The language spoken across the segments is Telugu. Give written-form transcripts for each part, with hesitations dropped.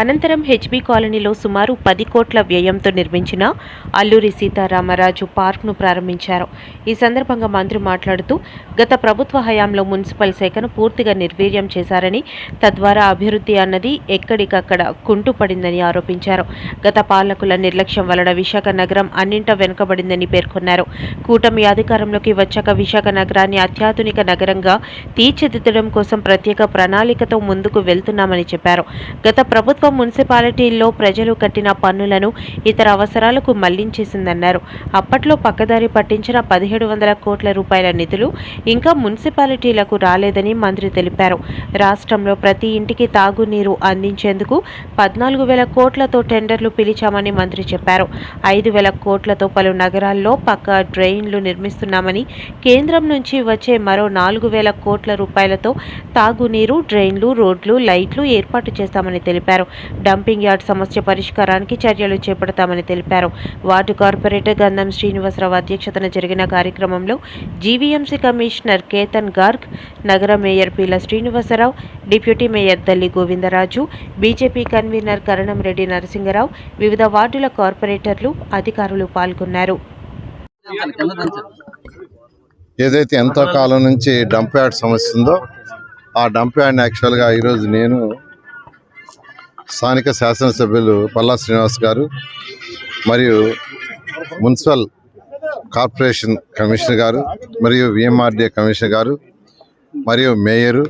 అనంతరం హెచ్బీ కాలనీలో సుమారు 10 కోట్ల వ్యయంతో నిర్మించిన అల్లూరి సీతారామరాజు పార్క్ను ప్రారంభించారు. ఈ సందర్భంగా మంత్రి మాట్లాడుతూ, గత ప్రభుత్వ హయాంలో మున్సిపల్ శాఖను పూర్తిగా నిర్వీర్యం చేశారని, తద్వారా అభివృద్ధి అన్నది ఎక్కడికక్కడ కుంటుపడిందని ఆరోపించారు. గత పాలకుల నిర్లక్ష్యం వలన విశాఖ నగరం అన్నింటా వెనుకబడిందని పేర్కొన్నారు. కూటమి అధికారంలోకి వచ్చాక విశాఖ నగరాన్ని అత్యాధునిక నగరంగా తీర్చిదిద్దడం కోసం ప్రత్యేక ప్రణాళికతో ముందుకు వెళ్తున్నామని చెప్పారు. గత ప్రభుత్వ మున్సిపాలిటీల్లో ప్రజలు కట్టిన పన్నులను ఇతర అవసరాలకు మళ్లించేసిందన్నారు. అప్పట్లో పక్కదారి పట్టించిన 1700 కోట్ల రూపాయల నిధులు ఇంకా మున్సిపాలిటీలకు రాలేదని మంత్రి తెలిపారు. రాష్ట్రంలో ప్రతి ఇంటికి తాగునీరు అందించేందుకు 14,000 కోట్లతో టెండర్లు పిలిచామని మంత్రి చెప్పారు. 5,000 కోట్లతో పలు నగరాల్లో పక్కా డ్రైన్లు నిర్మిస్తున్నామని, కేంద్రం నుంచి వచ్చే మరో 4,000 కోట్ల రూపాయలతో తాగునీరు, డ్రైన్లు, రోడ్లు, లైట్లు ఏర్పాటు చేస్తామని తెలిపారు. డంపింగ్ యార్డ్ సమస్య పరిష్కారానికి చర్యలు చేపడతామని తెలిపారు. వార్డు కార్పొరేటర్ గంధం శ్రీనివాసరావు అధ్యక్షతన జరిగిన కార్యక్రమంలో జీవీఎంసీ కమిషనర్ కేతన్ గార్గ్, నగర mayor Peela Srinivasarao, deputy mayor Dalli Govindaraju, BJP convener Karanamreddy Narasingarao, వివిధ వార్డుల కార్పొరేటర్లు, అధికారులు పాల్గొన్నారు. ఏదైతే ఎంతో కాలం నుంచి డంప్ యార్డ్ సమస్య ఉందో ఆ డంప్ యార్డ్ని యాక్చువల్గా ఈరోజు నేను, స్థానిక శాసనసభ్యులు పల్లా శ్రీనివాస్ గారు మరియు మున్సిపల్ కార్పొరేషన్ కమిషనర్ గారు మరియు విఎంఆర్డీఏ కమిషనర్ గారు మరియు మేయరు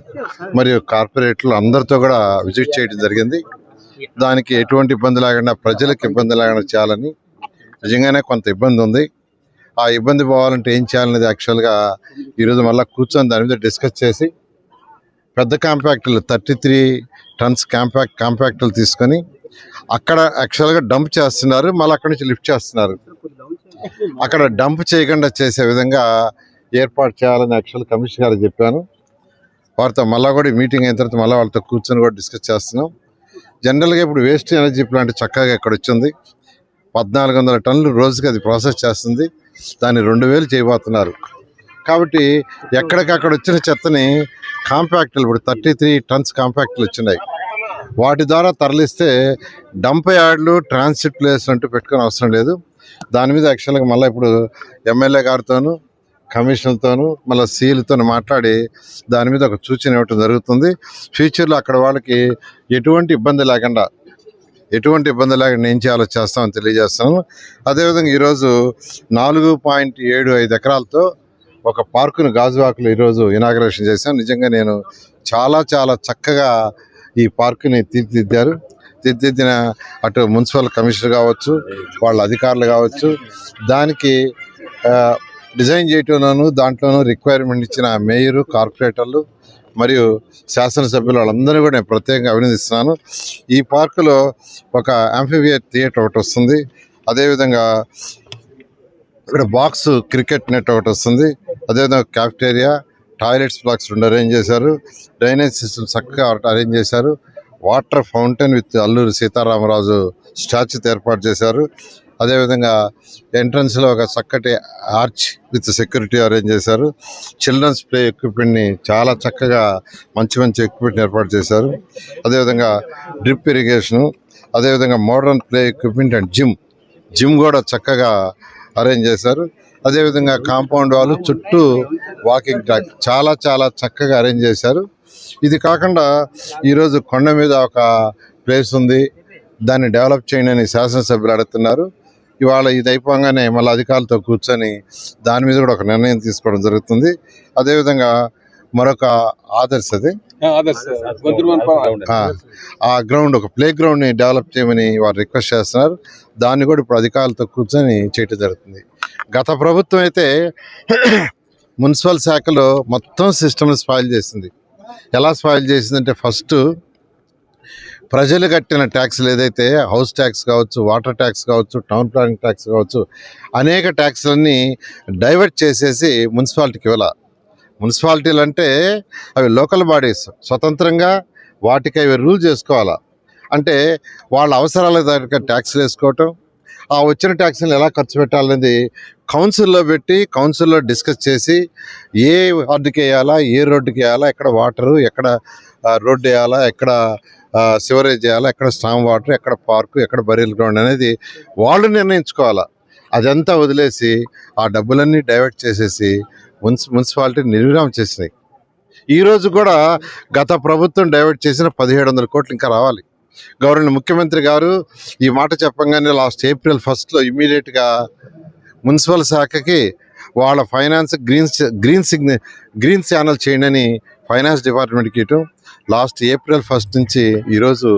మరియు కార్పొరేటర్లు అందరితో కూడా విజిట్ చేయడం జరిగింది. దానికి ఎటువంటి ఇబ్బంది లేకుండా, ప్రజలకు ఇబ్బంది లేకుండా చేయాలని. నిజంగానే కొంత ఇబ్బంది ఉంది. ఆ ఇబ్బంది పోవాలంటే ఏం చేయాలనేది యాక్చువల్గా ఈరోజు మళ్ళీ కూర్చొని దాని మీద డిస్కస్ చేసి పెద్ద కాంపాక్టులు 33 టన్స్ కాంపాక్టులు తీసుకొని అక్కడ యాక్చువల్గా డంప్ చేస్తున్నారు, మళ్ళీ అక్కడి నుంచి లిఫ్ట్ చేస్తున్నారు. అక్కడ డంప్ చేయకుండా చేసే విధంగా ఏర్పాటు చేయాలని యాక్చువల్ కమిషనర్ గారికి చెప్పాను. వారితో మళ్ళీ కూడా మీటింగ్ అయిన తర్వాత మళ్ళీ వాళ్ళతో కూర్చొని కూడా డిస్కస్ చేస్తున్నాం. జనరల్గా ఇప్పుడు వేస్ట్ ఎనర్జీ ప్లాంట్ చక్కగా ఇక్కడ వచ్చింది. 1,400 టన్నులు రోజుకి అది ప్రాసెస్ చేస్తుంది. దాన్ని 2,000 చేయబోతున్నారు. కాబట్టి ఎక్కడికక్కడ వచ్చిన చెత్తని కాంపాక్టులు, ఇప్పుడు 33 టన్స్ కాంపాక్టులు వచ్చినాయి, వాటి ద్వారా తరలిస్తే డంప్ యార్డ్లు, ట్రాన్సిట్ ప్లేస్ అంటూ పెట్టుకునే అవసరం లేదు. దాని మీద యాక్చువల్గా మళ్ళీ ఇప్పుడు ఎమ్మెల్యే గారితోనూ కమిషనర్తోనూ మళ్ళీ సీలతో మాట్లాడి దాని మీద ఒక సూచన ఇవ్వటం జరుగుతుంది. ఫ్యూచర్లో అక్కడ వాళ్ళకి ఎటువంటి ఇబ్బంది లేకుండా ఏం చేయాలో చేస్తామని తెలియజేస్తాను. అదేవిధంగా ఈరోజు 4.75 ఎకరాలతో ఒక పార్కును గాజువాకలో ఈరోజు ఇనాగరేషన్ చేశాను. నిజంగా నేను చాలా చక్కగా ఈ పార్కుని తీర్చిదిద్దిన అటు మున్సిపల్ కమిషనర్ కావచ్చు, వాళ్ళ అధికారులు కావచ్చు, దానికి డిజైన్ చేయటంలోనూ దాంట్లోనూ రిక్వైర్మెంట్ ఇచ్చిన మేయరు, కార్పొరేటర్లు మరియు శాసనసభ్యులు వాళ్ళందరూ కూడా నేను ప్రత్యేకంగా అభినందిస్తున్నాను. ఈ పార్కులో ఒక యాంఫిబియర్ థియేటర్ ఒకటి వస్తుంది. అదేవిధంగా ఇక్కడ బాక్స్ క్రికెట్ నెట్ ఒకటి వస్తుంది. అదేవిధంగా క్యాఫ్టేరియా, టాయిలెట్స్ బ్లాక్స్ 2 అరేంజ్ చేశారు. డ్రైనేజ్ సిస్టమ్ చక్కగా అరేంజ్ చేశారు. Water fountain with Alluri Sitaramaraju స్టాచ్యూతో ఏర్పాటు చేశారు. అదేవిధంగా ఎంట్రన్స్లో ఒక చక్కటి ఆర్చ్ విత్ సెక్యూరిటీ అరేంజ్ చేశారు. చిల్డ్రన్స్ ప్లే ఎక్విప్మెంట్ని చాలా చక్కగా మంచి ఎక్విప్మెంట్ని ఏర్పాటు చేశారు. అదేవిధంగా డ్రిప్ ఇరిగేషను, అదేవిధంగా modern play equipment and gym కూడా చక్కగా అరేంజ్ చేశారు. అదేవిధంగా కాంపౌండ్ వాళ్ళు చుట్టూ వాకింగ్ ట్రాక్ చాలా చక్కగా అరేంజ్ చేశారు. ఇది కాకుండా ఈరోజు కొండ మీద ఒక ప్లేస్ ఉంది, దాన్ని డెవలప్ చేయండి అని శాసనసభ్యులు అడుగుతున్నారు. ఇవాళ ఇది అయిపోగానే మళ్ళీ అధికారులతో కూర్చొని దాని మీద కూడా ఒక నిర్ణయం తీసుకోవడం జరుగుతుంది. అదేవిధంగా మరొక ఆదర్శ్ ఆ గ్రౌండ్, ఒక ప్లే గ్రౌండ్ని డెవలప్ చేయమని వారు రిక్వెస్ట్ చేస్తున్నారు. దాన్ని కూడా ఇప్పుడు అధికారులతో కూర్చొని చేయటం జరుగుతుంది. గత ప్రభుత్వం అయితే మున్సిపల్ శాఖలో మొత్తం సిస్టమ్ని స్పాయిల్ చేసింది. ఎలా స్పాయిల్ చేసిందంటే, ఫస్ట్ ప్రజలు కట్టిన ట్యాక్స్లు ఏదైతే హౌస్ ట్యాక్స్ కావచ్చు, వాటర్ ట్యాక్స్ కావచ్చు, టౌన్ ప్లానింగ్ ట్యాక్స్ కావచ్చు, అనేక ట్యాక్స్లన్నీ డైవర్ట్ చేసేసి మున్సిపాలిటీకి ఇవ్వాలి. మున్సిపాలిటీలు అంటే అవి లోకల్ బాడీస్, స్వతంత్రంగా వాటికి అవి రూల్ చేసుకోవాలా. అంటే వాళ్ళ అవసరాలకు తగ్గ ట్యాక్స్లు వేసుకోవటం, ఆ వచ్చిన ట్యాక్స్ని ఎలా ఖర్చు పెట్టాలనేది కౌన్సిల్లో పెట్టి కౌన్సిల్లో డిస్కస్ చేసి ఏ వార్డుకి వేయాలా, ఏ రోడ్డుకి వేయాలా, ఎక్కడ వాటరు, ఎక్కడ రోడ్డు వేయాలా, ఎక్కడ సివరేజ్ చేయాలా, ఎక్కడ స్టామ్ వాటర్, ఎక్కడ పార్కు, ఎక్కడ బరియల్ గ్రౌండ్ అనేది వాళ్ళు నిర్ణయించుకోవాలా. అదంతా వదిలేసి ఆ డబ్బులన్నీ డైవర్ట్ చేసేసి మున్సిపాలిటీ నిర్వీర్యం చేసినాయి. ఈరోజు కూడా గత ప్రభుత్వం డైవర్ట్ చేసిన 1700 కోట్లు ఇంకా రావాలి. గవర్నర్ ముఖ్యమంత్రి గారు ఈ మాట చెప్పంగానే లాస్ట్ April 1 ఇమ్మీడియట్గా మున్సిపల్ శాఖకి వాళ్ళ ఫైనాన్స్ గ్రీన్ ఛానల్ చేయండి అని ఫైనాన్స్ డిపార్ట్మెంట్కి ఇవ్వటం. లాస్ట్ April 1 నుంచి ఈరోజు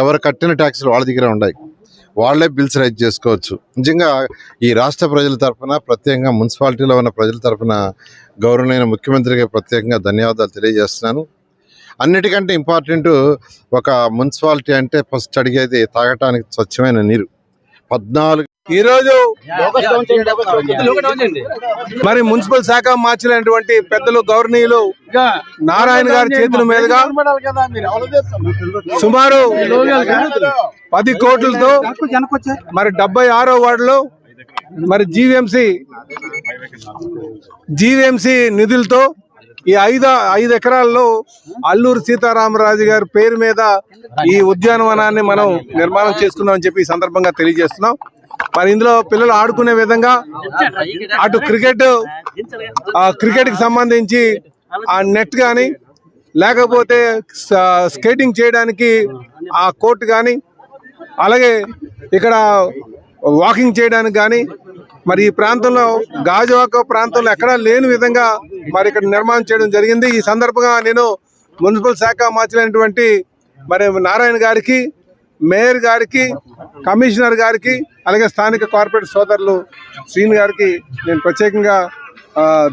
ఎవరు కట్టిన ట్యాక్సులు వాళ్ళ దగ్గర ఉన్నాయి, వాళ్ళే బిల్స్ రైజ్ చేసుకోవచ్చు. నిజంగా ఈ రాష్ట్ర ప్రజల తరఫున, ప్రత్యేకంగా మున్సిపాలిటీలో ఉన్న ప్రజల తరఫున గౌరవనీయ ముఖ్యమంత్రికి ప్రత్యేకంగా ధన్యవాదాలు తెలియజేస్తున్నాను. అన్నిటికంటే ఇంపార్టెంట్, ఒక మున్సిపాలిటీ అంటే ఫస్ట్ అడిగేది తాగటానికి స్వచ్ఛమైన నీరు. 14 ఈరోజు మరి మున్సిపల్ శాఖ మార్చినటువంటి పెద్దలు గౌరవనీయులు నారాయణ గారి చేతుల మీదుగా సుమారు 10 కోట్లతో మరి 76వ వార్డులో మరి జీవీఎంసీ నిధులతో ఈ 5 ఎకరాల్లో అల్లూరు సీతారామరాజు గారి పేరు మీద ఈ ఉద్యానవనాన్ని మనం నిర్మాణం చేసుకున్నాం అని చెప్పి ఈ సందర్భంగా తెలియజేస్తున్నాం. మరి ఇందులో పిల్లలు ఆడుకునే విధంగా అటు క్రికెట్ కి సంబంధించి ఆ నెట్ కానీ, లేకపోతే స్కేటింగ్ చేయడానికి ఆ కోర్టు కానీ, అలాగే ఇక్కడ వాకింగ్ చేయడానికి కానీ, మరి ఈ ప్రాంతంలో గాజువాక ప్రాంతంలో ఎక్కడా లేని విధంగా మరి ఇక్కడ నిర్మాణం చేయడం జరిగింది. ఈ సందర్భంగా నేను మున్సిపల్ శాఖ మార్చినటువంటి మరి నారాయణ గారికి, మేయర్ గారికి, కమిషనర్ గారికి, అలాగే స్థానిక కార్పొరేట్ సోదరులు శ్రీని గారికి నేను ప్రత్యేకంగా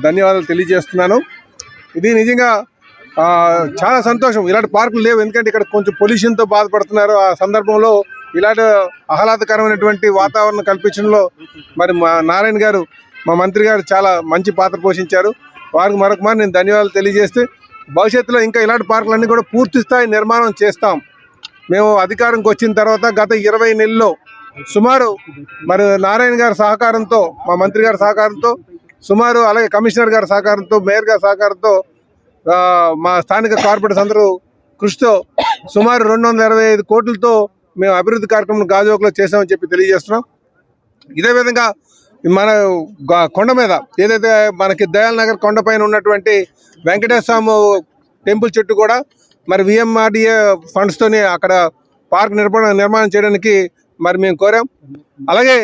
ధన్యవాదాలు తెలియజేస్తున్నాను. ఇది నిజంగా చాలా సంతోషం. ఇలాంటి పార్కులు లేవు, ఎందుకంటే ఇక్కడ కొంచెం పొల్యూషన్తో బాధపడుతున్నారు. ఆ సందర్భంలో ఇలాంటి ఆహ్లాదకరమైనటువంటి వాతావరణం కల్పించడంలో మరి మా నారాయణ గారు, మా మంత్రి గారు చాలా మంచి పాత్ర పోషించారు. వారికి మరొక మారు నేను ధన్యవాదాలు తెలియజేస్తే, భవిష్యత్తులో ఇంకా ఇలాంటి పార్కులన్నీ కూడా పూర్తి స్థాయి నిర్మాణం చేస్తాం. మేము అధికారంకి వచ్చిన తర్వాత గత 20 నెలల్లో సుమారు మరి నారాయణ గారి సహకారంతో, మా మంత్రి గారి సహకారంతో సుమారు, అలాగే కమిషనర్ గారి సహకారంతో, మేయర్ గారి సహకారంతో, మా స్థానిక కార్పొరేటర్స్ అందరూ కృషితో సుమారు 225 కోట్లతో మేము అభివృద్ధి కార్యక్రమం గాజువాకలో చేసామని చెప్పి తెలియజేస్తున్నాం. ఇదే విధంగా మన కొండ మీద ఏదైతే మనకి దయాల్ నగర్ కొండపైన ఉన్నటువంటి వెంకటేశ్వర స్వామి టెంపుల్ చుట్టూ కూడా మరి VMRDA ఫండ్స్తోని అక్కడ పార్క్ నిర్మాణం చేయడానికి మరి మేము కోరాం. అలాగే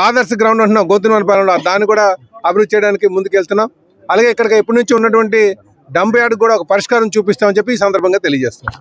ఆదర్శ గ్రౌండ్ అంటున్నాం గోతునపాలెంలో, దాన్ని కూడా అభివృద్ధి చేయడానికి ముందుకెళ్తున్నాం. అలాగే ఇక్కడికి ఇప్పటి నుంచి ఉన్నటువంటి డంప్ యార్డ్ కూడా ఒక పరిష్కారం చూపిస్తామని చెప్పి ఈ సందర్భంగా తెలియజేస్తాం.